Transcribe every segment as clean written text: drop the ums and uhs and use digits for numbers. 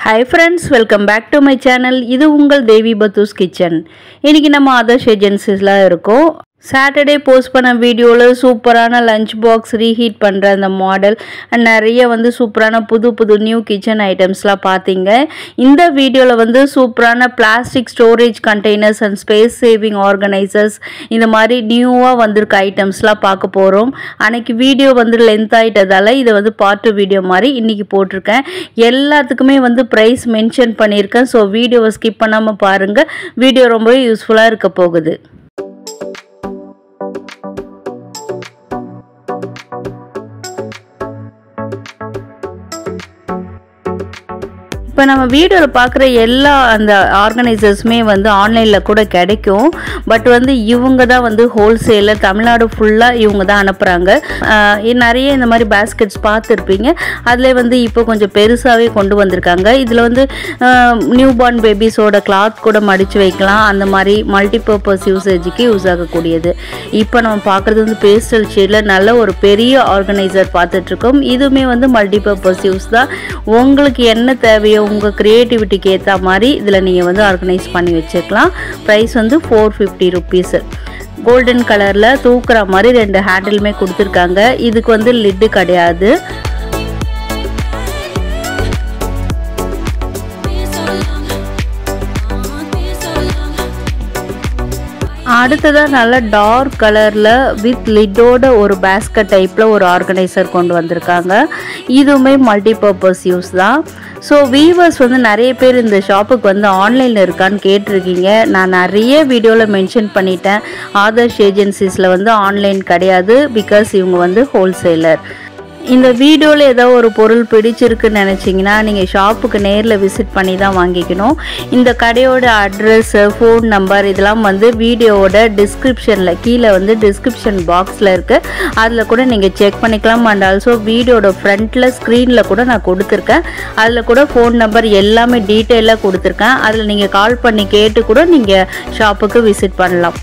Hi friends, welcome back to my channel. இது உங்கள் தேவி பத்துஸ் kitchen. இன்னைக்கு நம்ம ஆதர்ஷ் ஏஜென்சிஸ்ல இருக்கோம். சாட்டர்டே போஸ்ட் பண்ண வீடியோவில் சூப்பரான லஞ்ச் பாக்ஸ் ரீஹீட் பண்ணுற அந்த மாடல் அண்ட் நிறைய சூப்பரான புது நியூ கிச்சன் ஐட்டம்ஸ்லாம் பார்த்தீங்க. இந்த வீடியோவில் சூப்பரான plastic storage containers and space saving organisers இந்த மாதிரி நியூவாக வந்திருக்க ஐட்டம்ஸ்லாம் பார்க்க போகிறோம். அன்னைக்கு வீடியோ லென்த் ஆகிட்டதால் இதை பார்ட் 2 வீடியோ மாதிரி இன்றைக்கி போட்டிருக்கேன். எல்லாத்துக்குமே ப்ரைஸ் மென்ஷன் பண்ணியிருக்கேன். ஸோ வீடியோவை ஸ்கிப் பண்ணாமல் பாருங்கள். வீடியோ ரொம்பவே யூஸ்ஃபுல்லாக இருக்க போகுது. இப்போ நம்ம வீடியோவில் பார்க்குற எல்லா அந்த ஆர்கனைசர்ஸுமே ஆன்லைனில் கூட கிடைக்கும். பட் இவங்க தான் ஹோல்சேலில் தமிழ்நாடு ஃபுல்லாக இவங்க தான் அனுப்புகிறாங்க. நிறைய இந்த மாதிரி பேஸ்கெட்ஸ் பார்த்துருப்பீங்க. அதில் இப்போ கொஞ்சம் பெருசாகவே கொண்டு வந்திருக்காங்க. இதில் நியூ பார்ன் பேபிஸோட கிளாத் கூட மடித்து வைக்கலாம். அந்த மாதிரி மல்டிபர்பஸ் யூசேஜுக்கு யூஸ் ஆகக்கூடியது. இப்போ நம்ம பார்க்குறது பேஸ்டல் ஷேடில் நல்ல ஒரு பெரிய ஆர்கனைசர் பார்த்துட்ருக்கோம். இதுவுமே மல்டிபர்பஸ் யூஸ் தான். உங்களுக்கு என்ன தேவையோ உங்கள் க்ரியேட்டிவிட்டிக்கு ஏற்ற மாதிரி இதில் நீங்கள் ஆர்கனைஸ் பண்ணி வச்சுக்கலாம். ப்ரைஸ் 450 கோல்டன் கலரில் தூக்குற மாதிரி 2 ஹேண்டிலுமே கொடுத்துருக்காங்க. இதுக்கு லிட்டு கிடையாது. அடுத்ததாக நல்ல டார்க் கலரில் வித் லிட்டோட ஒரு பேஸ்கட் டைப்பில் ஒரு ஆர்கனைசர் கொண்டு வந்திருக்காங்க. இதுவுமே மல்டிபர்பஸ் யூஸ் தான். ஸோ வீவர்ஸ் நிறைய பேர் இந்த ஷாப்புக்கு ஆன்லைனில் இருக்கான்னு கேட்டிருக்கீங்க. நான் நிறைய வீடியோவில் மென்ஷன் பண்ணிட்டேன். ஆதர்ஷ் ஏஜென்சிஸில் ஆன்லைன் கிடையாது. பிகாஸ் இவங்க ஹோல்சேலர். இந்த வீடியோவில் ஏதோ ஒரு பொருள் பிடிச்சிருக்குன்னு நினச்சிங்கன்னா நீங்கள் ஷாப்புக்கு நேரில் விசிட் பண்ணி தான் வாங்கிக்கணும். இந்த கடையோட அட்ரஸ், ஃபோன் நம்பர் இதெல்லாம் வீடியோவோட டிஸ்கிரிப்ஷனில் கீழே டிஸ்கிரிப்ஷன் பாக்ஸில் இருக்குது. அதில் கூட நீங்கள் செக் பண்ணிக்கலாம். அண்ட் ஆல்சோ வீடியோட ஃப்ரண்ட்டில் ஸ்க்ரீனில் கூட நான் கொடுத்துருக்கேன். அதில் கூட ஃபோன் நம்பர் எல்லாமே டீட்டெயிலாக கொடுத்துருக்கேன். அதில் நீங்கள் கால் பண்ணி கேட்டு கூட நீங்கள் ஷாப்புக்கு விசிட் பண்ணலாம்.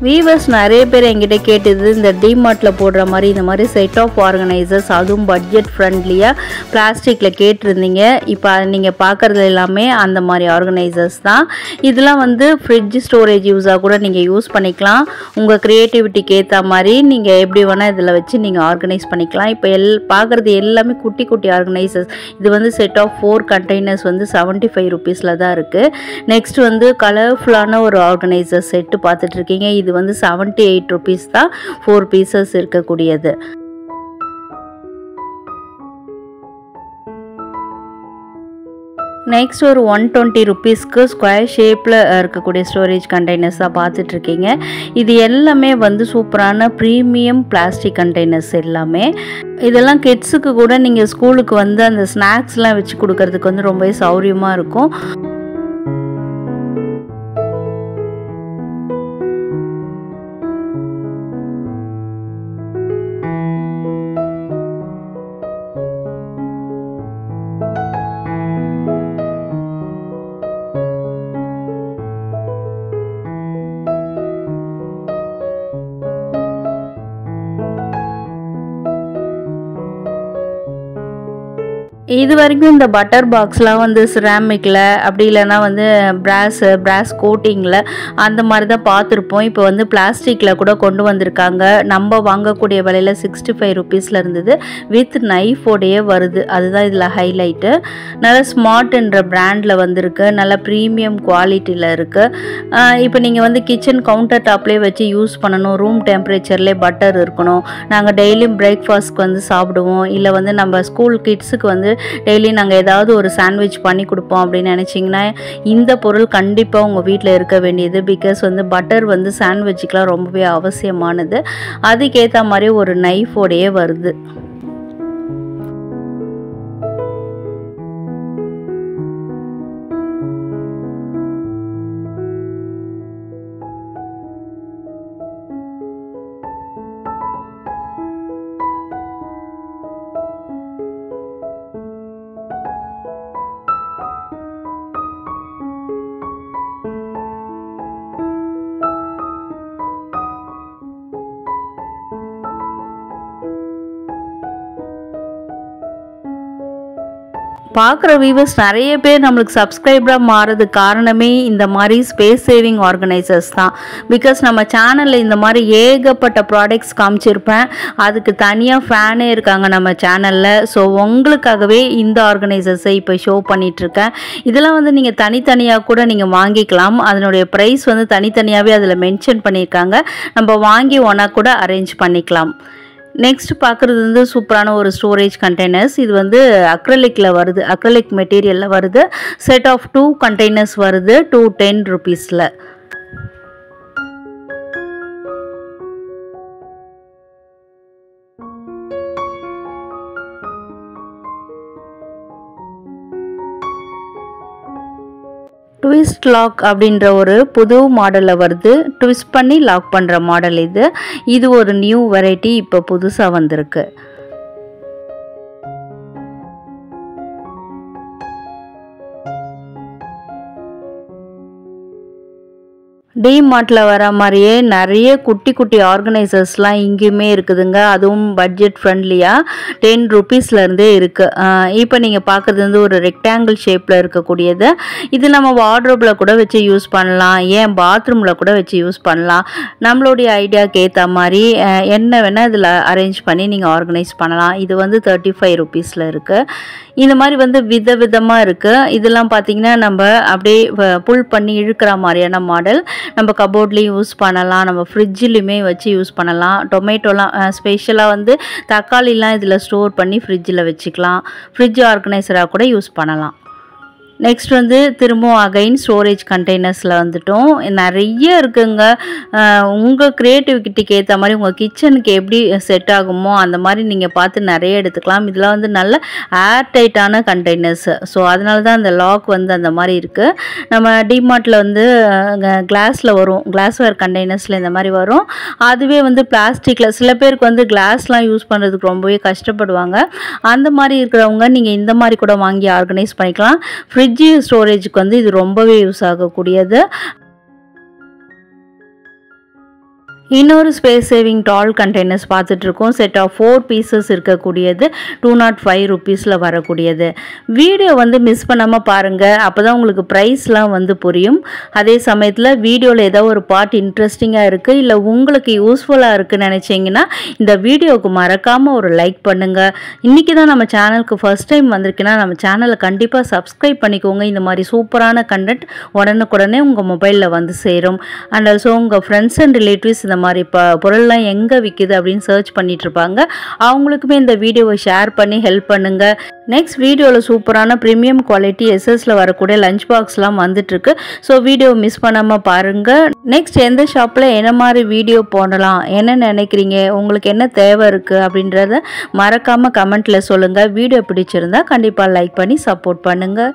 வீவர்ஸ் நிறைய பேர் என்கிட்ட கேட்டது இந்த டிமார்ட்டில் போடுற மாதிரி இந்த மாதிரி செட் ஆஃப் ஆர்கனைசர்ஸ், அதுவும் பட்ஜெட் ஃப்ரெண்ட்லியாக பிளாஸ்டிக்கில் கேட்டிருந்தீங்க. இப்போ அதை நீங்கள் பார்க்குறது எல்லாமே அந்த மாதிரி ஆர்கனைசர்ஸ் தான். இதெல்லாம் ஃப்ரிட்ஜ் ஸ்டோரேஜ் யூஸாக கூட நீங்கள் யூஸ் பண்ணிக்கலாம். உங்கள் க்ரியேட்டிவிட்டிக்கு ஏற்ற மாதிரி நீங்கள் எப்படி வேணால் இதில் வச்சு நீங்கள் ஆர்கனைஸ் பண்ணிக்கலாம். இப்போ பார்க்குறது எல்லாமே குட்டி குட்டி ஆர்கனைசர்ஸ். இது செட் ஆஃப் 4 கண்டெய்னர்ஸ் 75 rupeesல தான் இருக்குது. நெக்ஸ்ட் கலர்ஃபுல்லான ஒரு ஆர்கனைசர் செட்டு பார்த்துட்ருக்கீங்க. இது 78 rupees தான் 4 பீசஸ் இருக்கக்கூடியது. நெக்ஸ்ட் ஒரு 120 rupeesக்கு ஸ்கொயர் ஷேப்பில் இருக்கக்கூடிய ஸ்டோரேஜ் கண்டெய்னர்ஸ் தான் பார்த்துட்ருக்கீங்க. இது எல்லாமே சூப்பரான ப்ரீமியம் பிளாஸ்டிக் கண்டெய்னர்ஸ் எல்லாமே. இதெல்லாம் கிட்ஸுக்கு கூட நீங்கள் ஸ்கூலுக்கு அந்த ஸ்நாக்ஸ்லாம் வச்சு கொடுக்கறதுக்கு ரொம்பவே சௌரியமாக இருக்கும். இது வரைக்கும் இந்த பட்டர் பாக்ஸ்லாம் சிராமிக்கில் அப்படி இல்லைன்னா பிராஸ் கோட்டிங்கில் அந்த மாதிரி தான் பார்த்துருப்போம். இப்போ பிளாஸ்டிக்கில் கூட கொண்டு வந்திருக்காங்க. நம்ம வாங்கக்கூடிய விலையில் 65 rupeesல இருந்தது. வித் நைஃபோடையே வருது. அதுதான் இதில் ஹைலைட்டு. நல்ல ஸ்மார்ட்ன்ற பிராண்டில் வந்திருக்கு. நல்ல ப்ரீமியம் குவாலிட்டியில் இருக்குது. இப்போ நீங்கள் கிச்சன் கவுண்டர் டாப்லேயே வச்சு யூஸ் பண்ணணும். ரூம் டெம்பரேச்சர்லேயே பட்டர் இருக்கணும். நாங்கள் டெய்லியும் பிரேக்ஃபாஸ்ட்க்கு சாப்பிடுவோம். இல்லை நம்ம ஸ்கூல் கிட்ஸுக்கு டெய்லி நாங்கள் ஏதாவது ஒரு சாண்ட்விச் பண்ணி கொடுப்போம் அப்படின்னு நினச்சிங்கன்னா இந்த பொருள் கண்டிப்பாக உங்கள் வீட்டில் இருக்க வேண்டியது. பிகாஸ் பட்டர் சாண்ட்விச்சுக்கெலாம் ரொம்பவே அவசியமானது. அதுக்கேற்ற மாதிரி ஒரு நைஃபோடையே வருது. பார்க்குற வியூவர்ஸ் நிறைய பேர் நம்மளுக்கு சப்ஸ்கிரைபராக மாறதுக்கு காரணமே இந்த மாதிரி ஸ்பேஸ் சேவிங் ஆர்கனைசர்ஸ் தான். பிகாஸ் நம்ம சேனலில் இந்த மாதிரி ஏகப்பட்ட ப்ராடக்ட்ஸ் காமிச்சிருப்பேன். அதுக்கு தனியாக ஃபேனே இருக்காங்க நம்ம சேனலில். ஸோ உங்களுக்காகவே இந்த ஆர்கனைசர்ஸை இப்போ ஷோ பண்ணிகிட்ருக்கேன். இதெல்லாம் வந்து நீங்கள் தனித்தனியாக கூட நீங்கள் வாங்கிக்கலாம். அதனுடைய ப்ரைஸ் வந்து தனித்தனியாகவே அதில் மென்ஷன் பண்ணியிருக்காங்க. நம்ம வாங்கி ஒன்றா கூட அரேஞ்ச் பண்ணிக்கலாம். நெக்ஸ்ட் பார்க்குறது வந்து சூப்பரான ஒரு ஸ்டோரேஜ் கண்டெய்னர்ஸ். இது வந்து அக்ரலிக்கில் வருது, அக்ரலிக் மெட்டீரியலில் வருது. செட் ஆஃப் 2 கண்டெய்னர்ஸ் வருது 210 rupeesல. ட்விஸ்ட் லாக் அப்படின்ற ஒரு புது மாடலில் வருது. ட்விஸ்ட் பண்ணி லாக் பண்ணுற மாடல் இது. இது ஒரு நியூ வெரைட்டி இப்போ புதுசாக வந்திருக்கு. டிமார்ட்டில் வர மாதிரியே நிறைய குட்டி குட்டி ஆர்கனைசர்ஸ்லாம் இங்கேயுமே இருக்குதுங்க. அதுவும் பட்ஜெட் ஃப்ரெண்ட்லியாக 10 rupeesலேருந்தே இருக்குது. இப்போ நீங்கள் பார்க்குறது வந்து ஒரு ரெக்டாங்கிள் ஷேப்பில் இருக்கக்கூடியது. இது நம்ம வார்ட்ரோப்பில் கூட வச்சு யூஸ் பண்ணலாம், ஏன் பாத்ரூமில் கூட வச்சு யூஸ் பண்ணலாம். நம்மளுடைய ஐடியாவுக்கு ஏற்ற மாதிரி என்ன வேணால் இதில் அரேஞ்ச் பண்ணி நீங்கள் ஆர்கனைஸ் பண்ணலாம். இது வந்து 35 rupeesல இருக்குது. இந்த மாதிரி வந்து விதவிதமாக இருக்குது. இதெல்லாம் பார்த்திங்கன்னா நம்ம அப்படியே புல் பண்ணி இழுக்கிற மாதிரியான மாடல். நம்ம கபோர்ட்லேயும் யூஸ் பண்ணலாம், நம்ம ஃப்ரிட்ஜிலையுமே வச்சு யூஸ் பண்ணலாம். டொமேட்டோலாம் ஸ்பெஷலாக வந்து தக்காளிலாம் இதில் ஸ்டோர் பண்ணி ஃப்ரிட்ஜில் வச்சுக்கலாம். ஃப்ரிட்ஜ் ஆர்கனைசராக கூட யூஸ் பண்ணலாம். நெக்ஸ்ட் வந்து திரும்பவும் அகைன் ஸ்டோரேஜ் கண்டெய்னர்ஸில் வந்துட்டோம். நிறைய இருக்குங்க. உங்கள் க்ரியேட்டிவிட்டிக்கு ஏற்ற மாதிரி உங்கள் கிச்சனுக்கு எப்படி செட் ஆகுமோ அந்த மாதிரி நீங்கள் பார்த்து நிறைய எடுத்துக்கலாம். இதெல்லாம் வந்து நல்ல ஏர் டைட்டான கண்டெய்னர்ஸ். ஸோ அதனால தான் அந்த லாக் வந்து அந்த மாதிரி இருக்குது. நம்ம டிமார்ட்டில் வந்து கிளாஸில் வரும், கிளாஸ்வேர் கண்டெய்னர்ஸில் இந்த மாதிரி வரும். அதுவே வந்து பிளாஸ்டிக்கில் சில பேருக்கு வந்து கிளாஸ்லாம் யூஸ் பண்ணுறதுக்கு ரொம்பவே கஷ்டப்படுவாங்க. அந்த மாதிரி இருக்கிறவங்க நீங்கள் இந்த மாதிரி கூட வாங்கி ஆர்கனைஸ் பண்ணிக்கலாம். ஃப்ரிட்ஜ் ஸ்டோரேஜுக்கு வந்து இது ரொம்பவே யூஸ் ஆகக்கூடியது. இன்னொரு ஸ்பேஸ் சேவிங் டால் கண்டெய்னர்ஸ் பார்த்துட்ருக்கோம். செட் ஆஃப் 4 pieces இருக்கக்கூடியது 205 rupeesல வரக்கூடியது. வீடியோ வந்து மிஸ் பண்ணாமல் பாருங்கள், அப்போ தான் உங்களுக்கு ப்ரைஸ்லாம் வந்து புரியும். அதே சமயத்தில் வீடியோவில் ஏதோ ஒரு பார்ட் இன்ட்ரெஸ்டிங்காக இருக்குது இல்லை உங்களுக்கு யூஸ்ஃபுல்லாக இருக்குதுன்னு நினச்சிங்கன்னா இந்த வீடியோவுக்கு மறக்காமல் ஒரு லைக் பண்ணுங்கள். இன்றைக்கி தான் நம்ம சேனலுக்கு ஃபஸ்ட் டைம் வந்திருக்கீங்கன்னா நம்ம சேனலை கண்டிப்பாக சப்ஸ்கிரைப் பண்ணிக்கோங்க. இந்த மாதிரி சூப்பரான கண்டென்ட் உடனுக்குடனே உங்கள் மொபைலில் வந்து சேரும். அண்ட் ஆல்சோ உங்கள் ஃப்ரெண்ட்ஸ் அண்ட் ரிலேட்டிவ்ஸ் இந்த மாதிரி பொருள்லாம் எங்கே விற்கிது அப்படின்னு சர்ச் பண்ணிட்டு இருப்பாங்க. அவங்களுக்குமே இந்த வீடியோவை ஷேர் பண்ணி ஹெல்ப் பண்ணுங்கள். நெக்ஸ்ட் வீடியோவில் சூப்பரான ப்ரீமியம் குவாலிட்டி எஸ்எஸ்ல வரக்கூடிய லஞ்ச் பாக்ஸ்லாம் வந்துட்டுருக்கு. ஸோ வீடியோ மிஸ் பண்ணாமல் பாருங்கள். நெக்ஸ்ட் எந்த ஷாப்பில் என்ன மாதிரி வீடியோ போடலாம், என்ன நினைக்கிறீங்க, உங்களுக்கு என்ன தேவை இருக்குது அப்படின்றத மறக்காமல் கமெண்ட்டில் சொல்லுங்கள். வீடியோ பிடிச்சிருந்தா கண்டிப்பாக லைக் பண்ணி சப்போர்ட் பண்ணுங்கள்.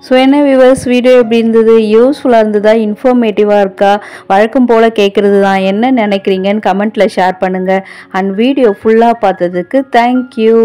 ஸோ என்ன வியூவர்ஸ், வீடியோ எப்படி இருந்தது? யூஸ்ஃபுல்லாக இருந்ததா? இன்ஃபர்மேட்டிவாக இருக்கா? வழக்கம் போல் கேட்குறது தான். என்ன நினைக்கிறீங்கன்னு கமெண்ட்டில் ஷேர் பண்ணுங்கள். அண்ட் வீடியோ ஃபுல்லாக பார்த்ததுக்கு தேங்க்யூ.